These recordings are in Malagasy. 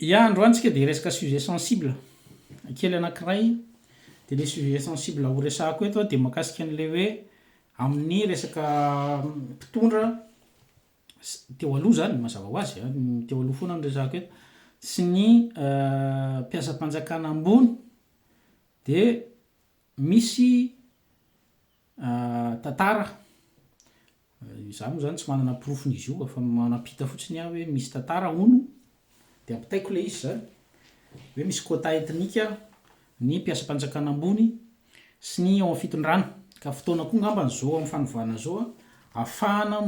ia androantsika de resaka sujet sensible kely anankiray de le sujet sensible ho resahako eto de mahakasika an'le hoe amin'ny resaka mpitondra teo aloha zany mazava ho azy teo aloha foana ny resahako eto sy ny mpiasam-panjakana ambony de misy tantara za moa zany tsy manana porofony izy io fa manapita fotsiny aho hoe misy tantara ono de ampitaiko le izy zany hoe misy quota ethnique ny mpiasam-panjakana ambony sy ny ao amin'ny fitondrana ka fotoana koa ngambany zao amin'ny fanovana zao ahafahana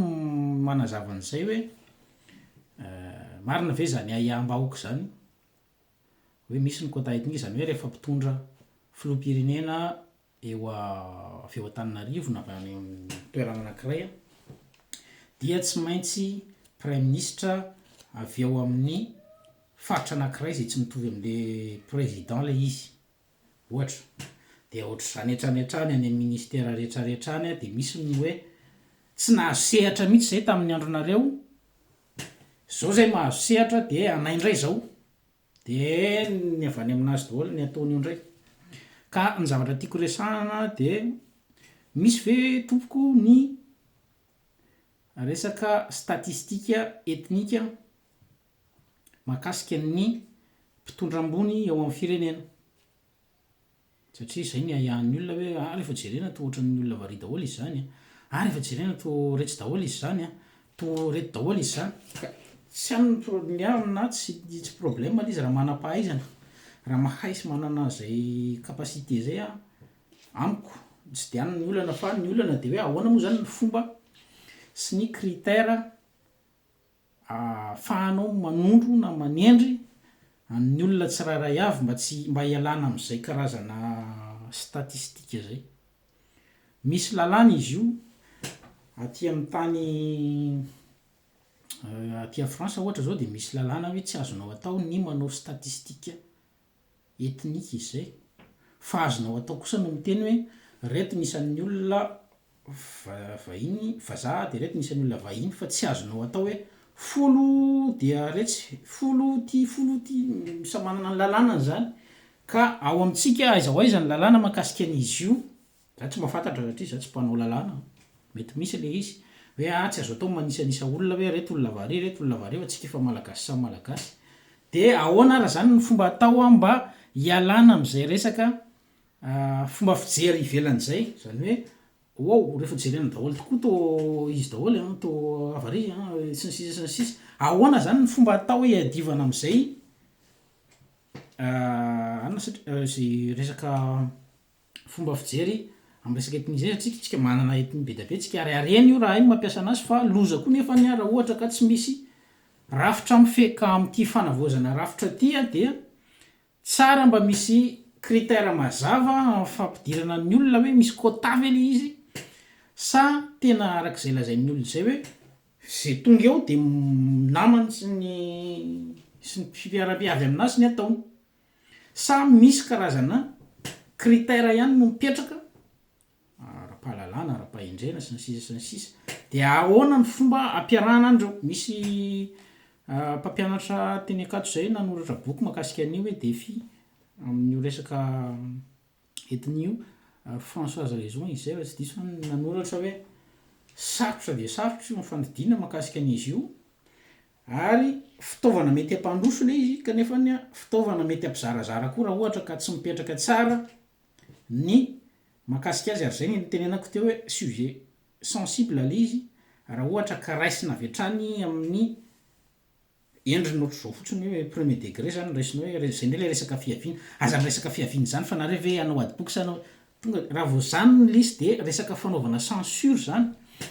manazava an'izay hoe marina ve zany aiam-bahoaka zany hoe misy ny quota ethnique zany hoe rehefa mpitondra filoham-pirenena eo avy eo Antananarivo na avy any amin'ny toerana anankiray dia tsy maintsy prime ministre avy eo amin'ny faritra anankiray zay tsy mitovy amin'le président le izy ohatra de ohatra zany hatrany any ministère rehetrarehetrany de misy ny hoe tsy nahazo sehatra mihitsy zay tamin'ny andronareo zao zay mahazo sehatra de anaindray zao de ny avy any aminazy daholo ny ataony io ndray ka ny zavatra tiako resahana de misy ve tompoko ny resaka statistika ethnika mahakasika ny mpitondra ambony eo amin'ny firenena satria zay ny ahiahan'ny olona hoe rehefa jerena to ohatran'ny olona vary daholo izy zany rehefa jerena to retsy daholo izy zany to reto daholo izy zany tsy ny amina tsy problème izy raha manam-pahaizana raha mahay sy manana zay capacité zay amiko tsy de any ny olana fa ny olana de hoe ahoana moa zany ny fomba sy ny critère ahafahanao manondro na manendry ny olona tsirairay avy mba hialana am'izay karazana statistika zay misy lalàna izy io aty amin'ny tany aty a France ohatra zao de misy lalàna hoe tsy azonao atao ny manao statistika ethnique izy zay fa azonao atao kosa no miteny hoe reto nisan'ny olona vahiny vazaha de reto nisan'ny olona vahiny fa tsy azonao atao hoe folo dia retsy folo ty samanana ny lalàna zany ka ao amintsika aiza ho aiza ny lalàna mahakasika an'izy io za tsy mahafantatra satria za tsy mpanao lalàna mety misy le izy hoe tsy azo atao manisanisa olona hoe reto olona vary reto olona vary atsika efa malagasy samy malagasy de ahoana raha zany ny fomba atao mba hialana am'izay resaka fomba fijery ivelan'zay zany hoe rehefa jerena daholo tokoa to izy daholo to avary sy ny sisa sy ny sisa ahoana zany ny fomba atao hiadivana am'izay zay resaka fomba fijery am'resaka etnia zay atsika tsika manana etnia be da be tsika ariareny io raha iny mampiasa anazy fa loza koa nefa ny raha ohatra ka tsy misy rafitra mifeka am'ty fanavoazana rafitra ty dia tsara mba misy critère mazava fampidirana ny olona hoe misy quota ve le izy sa tena arak'izay lazain'ny olona zay hoe zay tonga eo de namany sy ny fiara-piavy aminazy ny ataony sa misy karazana critère ihany no mipetraka ara-pahalalana ara-pahendrena sy ny sisa sy ny sisa de ahoana ny fomba ampiarahana andreo misy mpampianatra teny akato zay nanoratra boky mahakasika an'io hoe défi amin'io resaka etnia io Françoise Raison izy zay tsy diso nanoratra hoe sarotra de sarotra io mifandidina mahakasika an'izy io ary fitaovana mety ampandroso le izy kanefa ny fitaovana mety ampizarazara koa raha ohatra ka tsy mipetraka tsara ny mahakasika azy ary zay ny tenenako teo hoe sujet sensible le izy raha ohatra ka raisina avy hatrany amin'ny endriny ohatra zao fotsiny hoe premier degré zany raisinao hoe zay ndray le resaka fiaviana aza resaka fiaviana zany fa nareo ve anao ady boky sanao tonga raha vao zany ny lisy de resaka fanaovana censure zany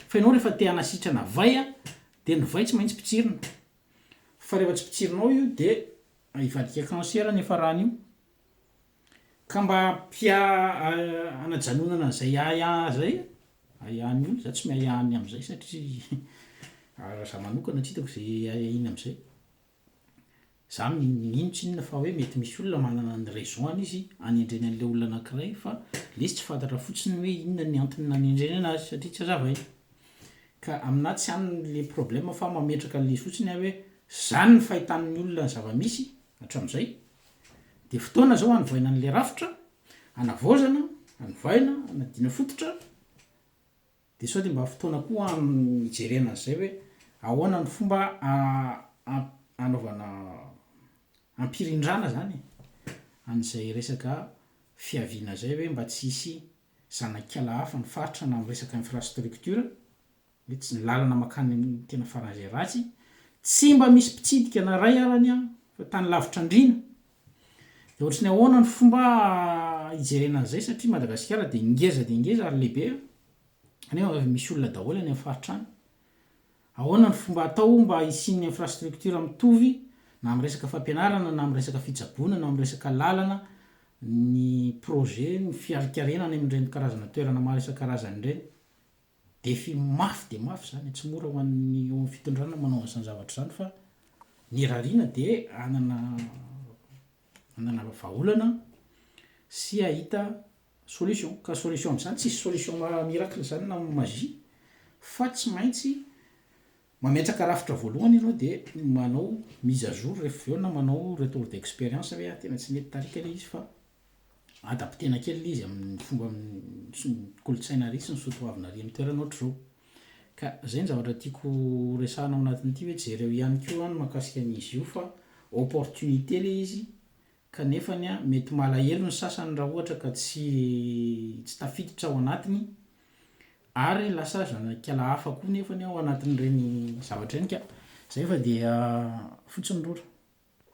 fa ianao rehefa te hanasitrana vay de ny vay tsy maintsy pitsirina fa rehefa tsy pitsirinao io de ivadika cancer nefa rany io ka mba anajanonana zay zay ahiahany io za tsy miahahany am'izay satria za manokana tsy hitako zay iny am'izay za ino tsy inona fa hoe mety misy olona manana ny raison any izy anendreny an'le olona anankiray fa le izy tsy fantatra fotsiny hoe inona ny antony nanendreny anazy satria tsy azavainy ka amina tsy any le problème fa mametraka le fotsiny hoe zany ny fahitan'ny olona ny zava-misy hatramin'izay de fotoana zao anovaina an'le rafitra anavozana anovaina anadina fototra de sao de mba fotoana koa ijerena an'izay hoe ahoana ny fomba anaovana ampirindrana zany an'izay resaka fiaviana zay hoe mba tsy hisy zanakala hafa ny faritra na am'resaka infrastructure hoe tsy ny lalana makany tena faran'izay ratsy tsy mba misy mpitsidika na ray arany a fa tany lavitra andrina de ohatrany ahoana ny fomba ijerena an'izay satria Madagasikara de ngeza ary lehibe nefa misy olona daholo any amin'ny faritra any ahoana ny fomba atao mba hisin'ny infrastructure mitovy na am'resaka fampianarana na am'resaka fitsaboana na am'resaka lalana ny projet ny fiarikarena any amin'ireny karazana toerana maro isan-karazany ireny defi mafy de mafy zany tsy mora ho an'ny eo amin'ny fitondrana manao an'izany zavatra zany fa ny rariana de anana vahaolana sy ahita solution ka solution am'izany tsisy solution miracle zany na magie fa tsy maintsy mametraka rafitra voalohany ianao de manao mise à jour rehefa aveo na manao retour d'expérience hoe tena tsy mety tarika le izy fa adaptena kely le izy amin'ny fomba kolotsaina ry sy ny soatoavina ry amin'ny toerana ohatr' zao ka zay ny zavatra tiako resahana ao anatin'ity hoe jereo ihany koa any mahakasika an'izy io fa opportunité le izy kanefany a mety malahelo ny sasany raha ohatra ka tsy tafiditra ao anatiny ary lasa zanakala hafa koa nefany ao anatin'ireny zavatra reny ka zay fa dia fotsiny rora